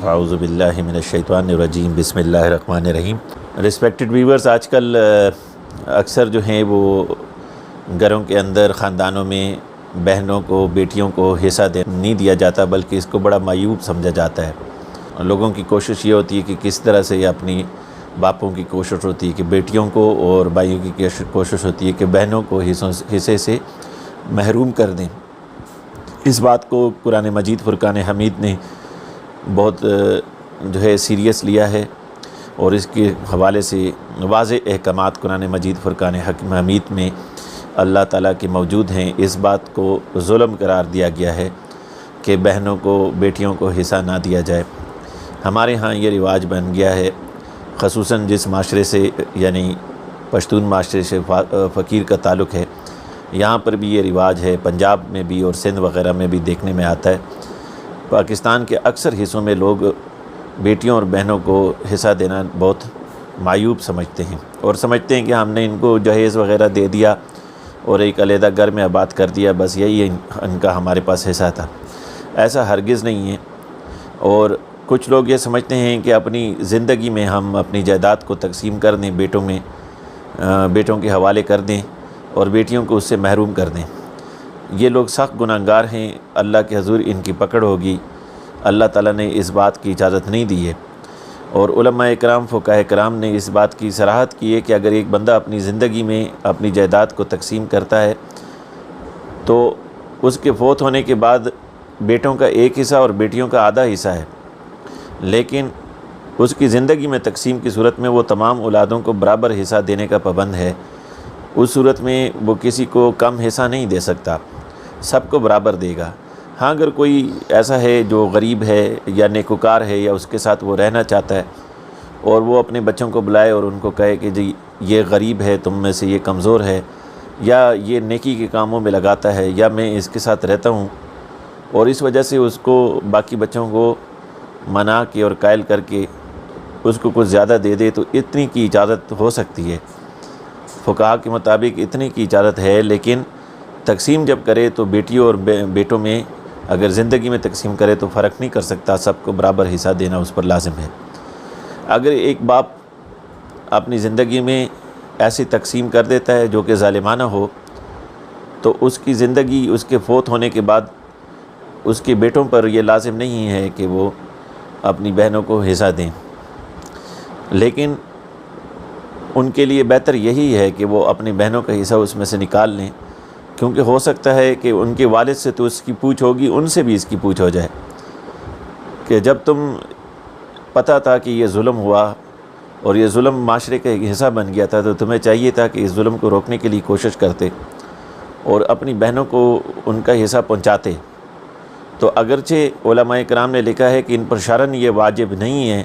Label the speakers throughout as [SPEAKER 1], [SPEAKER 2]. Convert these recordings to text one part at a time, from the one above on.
[SPEAKER 1] اعوذ باللہ من الشیطان الرجیم بسم اللہ الرحمن الرحیم۔ رسپیکٹڈ ویورز، آج کل اکثر جو ہیں وہ گھروں کے اندر خاندانوں میں بہنوں کو بیٹیوں کو حصہ نہیں دیا جاتا، بلکہ اس کو بڑا معیوب سمجھا جاتا ہے۔ لوگوں کی کوشش یہ ہوتی ہے کہ کس طرح سے یہ اپنی باپوں کی کوشش ہوتی ہے کہ بیٹیوں کو، اور بھائیوں کی کوشش ہوتی ہے کہ بہنوں کو حصے سے محروم کر دیں۔ اس بات کو قرآن مجید فرقان حمید نے بہت جو ہے سیریس لیا ہے، اور اس کے حوالے سے واضح احکامات قرآن مجید فرقان حمید میں اللہ تعالیٰ کے موجود ہیں۔ اس بات کو ظلم قرار دیا گیا ہے کہ بہنوں کو بیٹیوں کو حصہ نہ دیا جائے۔ ہمارے ہاں یہ رواج بن گیا ہے، خصوصاً جس معاشرے سے یعنی پشتون معاشرے سے فقیر کا تعلق ہے، یہاں پر بھی یہ رواج ہے، پنجاب میں بھی اور سندھ وغیرہ میں بھی دیکھنے میں آتا ہے۔ پاکستان کے اکثر حصوں میں لوگ بیٹیوں اور بہنوں کو حصہ دینا بہت معیوب سمجھتے ہیں، اور سمجھتے ہیں کہ ہم نے ان کو جہیز وغیرہ دے دیا اور ایک علیحدہ گھر میں آباد کر دیا، بس یہی ان کا ہمارے پاس حصہ تھا۔ ایسا ہرگز نہیں ہے، اور کچھ لوگ یہ سمجھتے ہیں کہ اپنی زندگی میں ہم اپنی جائیداد کو تقسیم کر دیں، بیٹوں کے حوالے کر دیں اور بیٹیوں کو اس سے محروم کر دیں۔ یہ لوگ سخت گناہگار ہیں، اللہ کے حضور ان کی پکڑ ہوگی۔ اللہ تعالیٰ نے اس بات کی اجازت نہیں دی ہے، اور علماء اکرام فقہاء کرام نے اس بات کی صراحت کی ہے کہ اگر ایک بندہ اپنی زندگی میں اپنی جائیداد کو تقسیم کرتا ہے تو اس کے فوت ہونے کے بعد بیٹوں کا ایک حصہ اور بیٹیوں کا آدھا حصہ ہے، لیکن اس کی زندگی میں تقسیم کی صورت میں وہ تمام اولادوں کو برابر حصہ دینے کا پابند ہے۔ اس صورت میں وہ کسی کو کم حصہ نہیں دے سکتا، سب کو برابر دے گا۔ ہاں، اگر کوئی ایسا ہے جو غریب ہے یا نیکوکار ہے یا اس کے ساتھ وہ رہنا چاہتا ہے، اور وہ اپنے بچوں کو بلائے اور ان کو کہے کہ جی یہ غریب ہے، تم میں سے یہ کمزور ہے، یا یہ نیکی کے کاموں میں لگاتا ہے، یا میں اس کے ساتھ رہتا ہوں، اور اس وجہ سے اس کو باقی بچوں کو منا کے اور قائل کر کے اس کو کچھ زیادہ دے دے، تو اتنی کی اجازت ہو سکتی ہے۔ فقہاء کے مطابق اتنی کی اجازت ہے، لیکن تقسیم جب کرے تو بیٹیوں اور بیٹوں میں اگر زندگی میں تقسیم کرے تو فرق نہیں کر سکتا، سب کو برابر حصہ دینا اس پر لازم ہے۔ اگر ایک باپ اپنی زندگی میں ایسی تقسیم کر دیتا ہے جو کہ ظالمانہ ہو، تو اس کی زندگی اس کے فوت ہونے کے بعد اس کے بیٹوں پر یہ لازم نہیں ہے کہ وہ اپنی بہنوں کو حصہ دیں، لیکن ان کے لیے بہتر یہی ہے کہ وہ اپنی بہنوں کا حصہ اس میں سے نکال لیں، کیونکہ ہو سکتا ہے کہ ان کے والد سے تو اس کی پوچھ ہوگی، ان سے بھی اس کی پوچھ ہو جائے کہ جب تم پتہ تھا کہ یہ ظلم ہوا اور یہ ظلم معاشرے کا ایک حصہ بن گیا تھا، تو تمہیں چاہیے تھا کہ اس ظلم کو روکنے کے لیے کوشش کرتے اور اپنی بہنوں کو ان کا حصہ پہنچاتے۔ تو اگرچہ علماء کرام نے لکھا ہے کہ ان پر شرعاً یہ واجب نہیں ہے،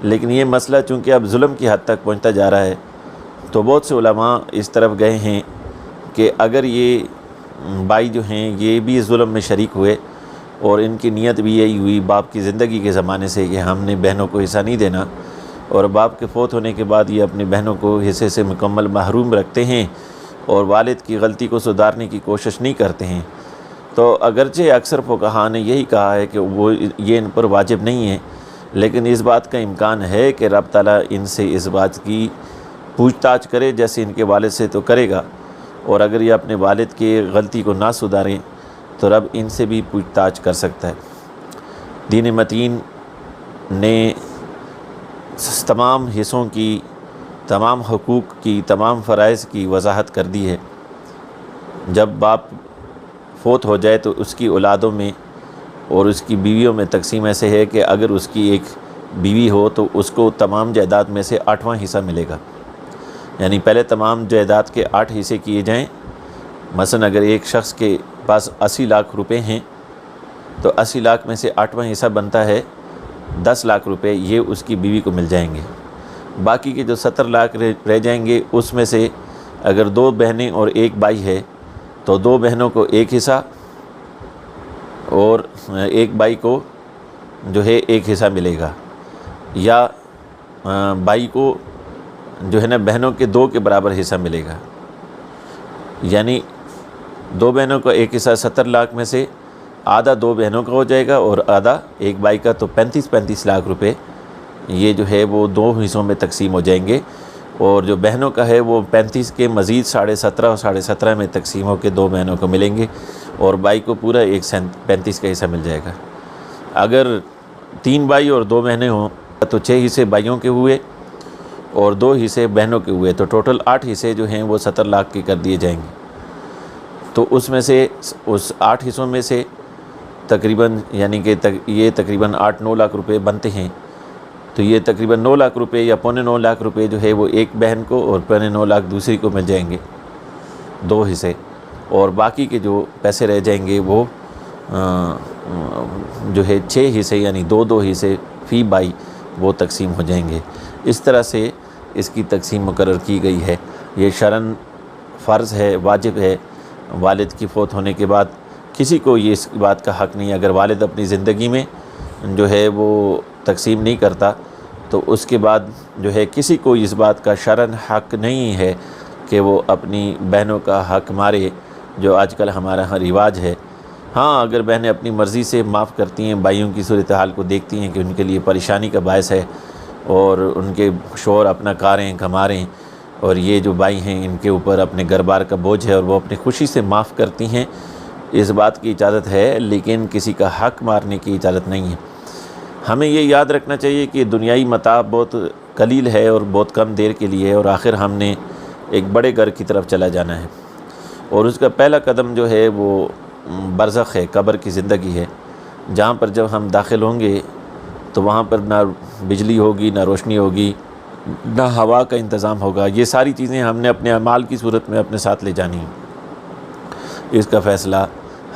[SPEAKER 1] لیکن یہ مسئلہ چونکہ اب ظلم کی حد تک پہنچتا جا رہا ہے، تو بہت سے علماء اس طرف گئے ہیں کہ اگر یہ بھائی جو ہیں یہ بھی ظلم میں شریک ہوئے اور ان کی نیت بھی یہی ہوئی باپ کی زندگی کے زمانے سے کہ ہم نے بہنوں کو حصہ نہیں دینا، اور باپ کے فوت ہونے کے بعد یہ اپنی بہنوں کو حصے سے مکمل محروم رکھتے ہیں اور والد کی غلطی کو سدھارنے کی کوشش نہیں کرتے ہیں، تو اگرچہ اکثر فقہاء نے یہی کہا ہے کہ وہ یہ ان پر واجب نہیں ہے، لیکن اس بات کا امکان ہے کہ رب تعالیٰ ان سے اس بات کی پوچھ تاچھ کرے جیسے ان کے والد سے تو کرے گا، اور اگر یہ اپنے والد کی غلطی کو نہ سدھاریں تو رب ان سے بھی پوچھ تاچھ کر سکتا ہے۔ دین متین نے تمام حصوں کی، تمام حقوق کی، تمام فرائض کی وضاحت کر دی ہے۔ جب باپ فوت ہو جائے تو اس کی اولادوں میں اور اس کی بیویوں میں تقسیم ایسے ہے کہ اگر اس کی ایک بیوی ہو تو اس کو تمام جائیداد میں سے 8واں حصہ ملے گا، یعنی پہلے تمام جائیداد کے 8 حصے کیے جائیں۔ مثلا اگر ایک شخص کے پاس 80 لاکھ روپے ہیں تو 80 لاکھ میں سے 8واں حصہ بنتا ہے 10 لاکھ روپے، یہ اس کی بیوی کو مل جائیں گے۔ باقی کے جو 70 لاکھ رہ جائیں گے، اس میں سے اگر 2 بہنیں اور 1 بھائی ہے تو 2 بہنوں کو 1 حصہ اور 1 بھائی کو جو ہے 1 حصہ ملے گا، یا بھائی کو جو ہے نا بہنوں کے 2 کے برابر حصہ ملے گا، یعنی 2 بہنوں کو 1 حصہ 70 لاکھ میں سے آدھا 2 بہنوں کا ہو جائے گا اور آدھا ایک بھائی کا، تو 35 لاکھ روپے یہ جو ہے وہ 2 حصوں میں تقسیم ہو جائیں گے، اور جو بہنوں کا ہے وہ 35 کے مزید 17.5 اور 17.5 میں تقسیم ہو کے 2 بہنوں کو ملیں گے، اور بھائی کو پورا 35 کا حصہ مل جائے گا۔ اگر 3 بھائی اور 2 بہنیں ہوں تو 6 حصے بھائیوں کے ہوئے اور 2 حصے بہنوں کے ہوئے، تو ٹوٹل 8 حصے جو ہیں وہ 70 لاکھ کے کر دیے جائیں گے۔ تو اس میں سے اس 8 حصوں میں سے تقریباً یعنی کہ یہ تقریباً 8-9 لاکھ روپے بنتے ہیں، تو یہ تقریباً 9 لاکھ روپے یا 9.25 لاکھ روپے جو ہے وہ ایک بہن کو اور 9.25 لاکھ دوسری کو مل جائیں گے 2 حصے، اور باقی کے جو پیسے رہ جائیں گے وہ جو ہے 6 حصے یعنی 2 حصے فی بھائی وہ تقسیم ہو جائیں گے۔ اس طرح سے اس کی تقسیم مقرر کی گئی ہے۔ یہ شرعاً فرض ہے، واجب ہے۔ والد کی فوت ہونے کے بعد کسی کو یہ اس بات کا حق نہیں ہے، اگر والد اپنی زندگی میں جو ہے وہ تقسیم نہیں کرتا تو اس کے بعد جو ہے کسی کو اس بات کا شرعاً حق نہیں ہے کہ وہ اپنی بہنوں کا حق مارے، جو آج کل ہمارا یہاں رواج ہے۔ ہاں، اگر بہنیں اپنی مرضی سے معاف کرتی ہیں، بھائیوں کی صورتحال کو دیکھتی ہیں کہ ان کے لیے پریشانی کا باعث ہے اور ان کے شوہر اپنا کاریں کماریں اور یہ جو بھائی ہیں ان کے اوپر اپنے گھر بار کا بوجھ ہے، اور وہ اپنی خوشی سے معاف کرتی ہیں، اس بات کی اجازت ہے، لیکن کسی کا حق مارنے کی اجازت نہیں ہے۔ ہمیں یہ یاد رکھنا چاہیے کہ دنیائی متاع بہت قلیل ہے اور بہت کم دیر کے لیے ہے، اور آخر ہم نے ایک بڑے گھر کی طرف چلا جانا ہے، اور اس کا پہلا قدم جو ہے وہ برزخ ہے، قبر کی زندگی ہے، جہاں پر جب ہم داخل ہوں گے تو وہاں پر نہ بجلی ہوگی، نہ روشنی ہوگی، نہ ہوا کا انتظام ہوگا۔ یہ ساری چیزیں ہم نے اپنے اعمال کی صورت میں اپنے ساتھ لے جانی ہیں۔ اس کا فیصلہ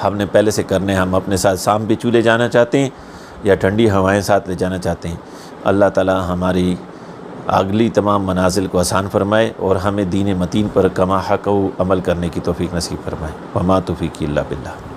[SPEAKER 1] ہم نے پہلے سے کرنا ہے۔ ہم اپنے ساتھ سام بچھو لے جانا چاہتے ہیں یا ٹھنڈی ہوائیں ساتھ لے جانا چاہتے ہیں۔ اللہ تعالی ہماری اگلی تمام منازل کو آسان فرمائے اور ہمیں دین متین پر کما حق عمل کرنے کی توفیق نصیب فرمائے۔ وما توفیقی الا باللہ۔